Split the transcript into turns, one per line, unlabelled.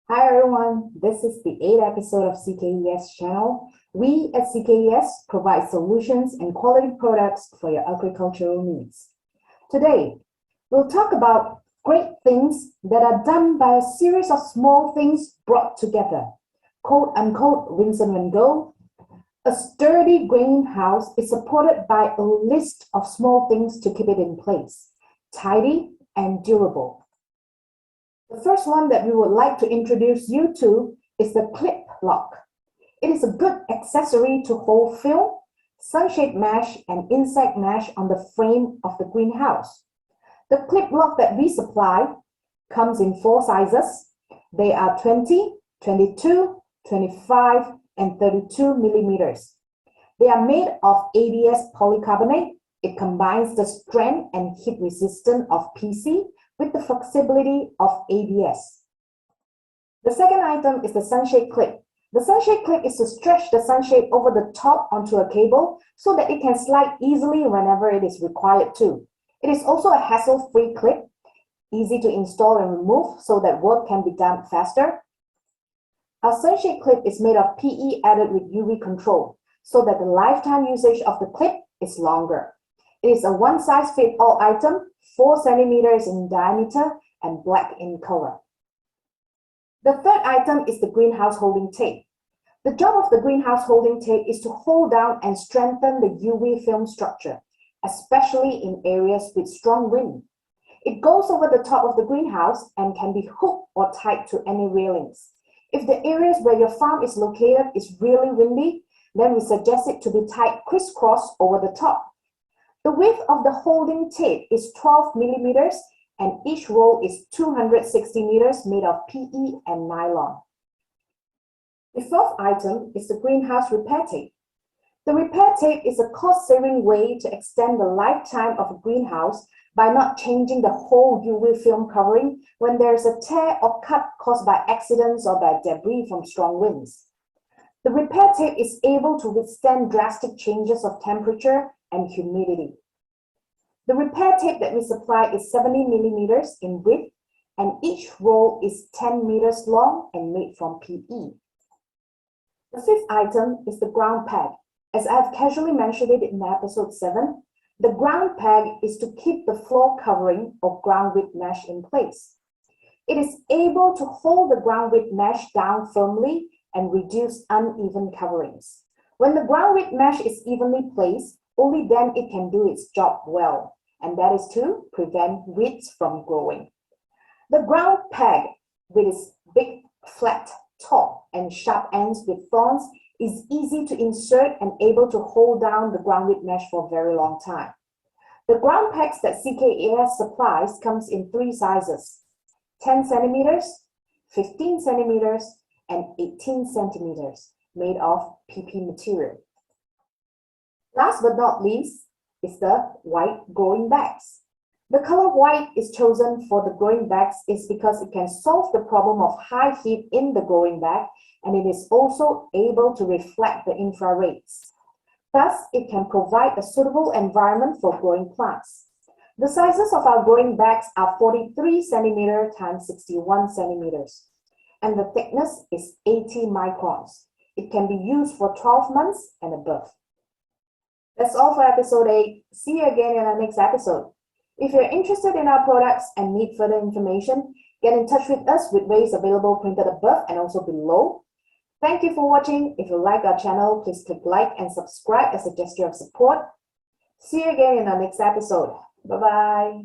Hi everyone, this is the 8th episode of CKES channel. We at CKES provide solutions and quality products for your agricultural needs. Today, we'll talk about great things that are done by a series of small things brought together. Quote unquote, rinse and go. A sturdy greenhouse is supported by a list of small things to keep it in place, tidy and durable. The first one that we would like to introduce you to is the clip lock. It is a good accessory to hold film, sunshade mesh, and insect mesh on the frame of the greenhouse. The clip lock that we supply comes in 4 sizes. They are 20, 22, 25, and 32 millimeters. They are made of ABS polycarbonate. It combines the strength and heat resistance of PC with the flexibility of ABS. The second item is the Sunshade Clip. The Sunshade Clip is to stretch the sunshade over the top onto a cable so that it can slide easily whenever it is required to. It is also a hassle-free clip, easy to install and remove so that work can be done faster. Our Sunshade Clip is made of PE added with UV control so that the lifetime usage of the clip is longer. It is a one-size-fits-all item, 4 centimeters in diameter and black in color. The third item is the greenhouse holding tape. The job of the greenhouse holding tape is to hold down and strengthen the UV film structure, especially in areas with strong wind. It goes over the top of the greenhouse and can be hooked or tied to any railings. If the areas where your farm is located is really windy, then we suggest it to be tied crisscross over the top. The width of the holding tape is 12 millimeters and each roll is 260 meters made of PE and nylon. The fourth item is the greenhouse repair tape. The repair tape is a cost-saving way to extend the lifetime of a greenhouse by not changing the whole UV film covering when there is a tear or cut caused by accidents or by debris from strong winds. The repair tape is able to withstand drastic changes of temperature and humidity. The repair tape that we supply is 70 millimeters in width and each roll is 10 meters long and made from PE. The fifth item is the ground peg. As I have casually mentioned it in episode 7, the ground peg is to keep the floor covering or ground width mesh in place. It is able to hold the ground width mesh down firmly and reduce uneven coverings. When the ground width mesh is evenly placed, only then it can do its job well, and that is to prevent weeds from growing. The ground peg, with its big, flat top and sharp ends with thorns, is easy to insert and able to hold down the ground width mesh for a very long time. The ground pegs that CKES supplies comes in 3 sizes: 10 centimeters, 15 centimeters, and 18 centimeters, made of PP material. Last but not least is the white growing bags. The color white is chosen for the growing bags is because it can solve the problem of high heat in the growing bag, and it is also able to reflect the infrareds. Thus, it can provide a suitable environment for growing plants. The sizes of our growing bags are 43 centimeter times 61 centimeters, and the thickness is 80 microns. It can be used for 12 months and above. That's all for episode 8. See you again in our next episode. If you're interested in our products and need further information, get in touch with us with ways available printed above and also below. Thank you for watching. If you like our channel, please click like and subscribe as a gesture of support. See you again in our next episode. Bye-bye.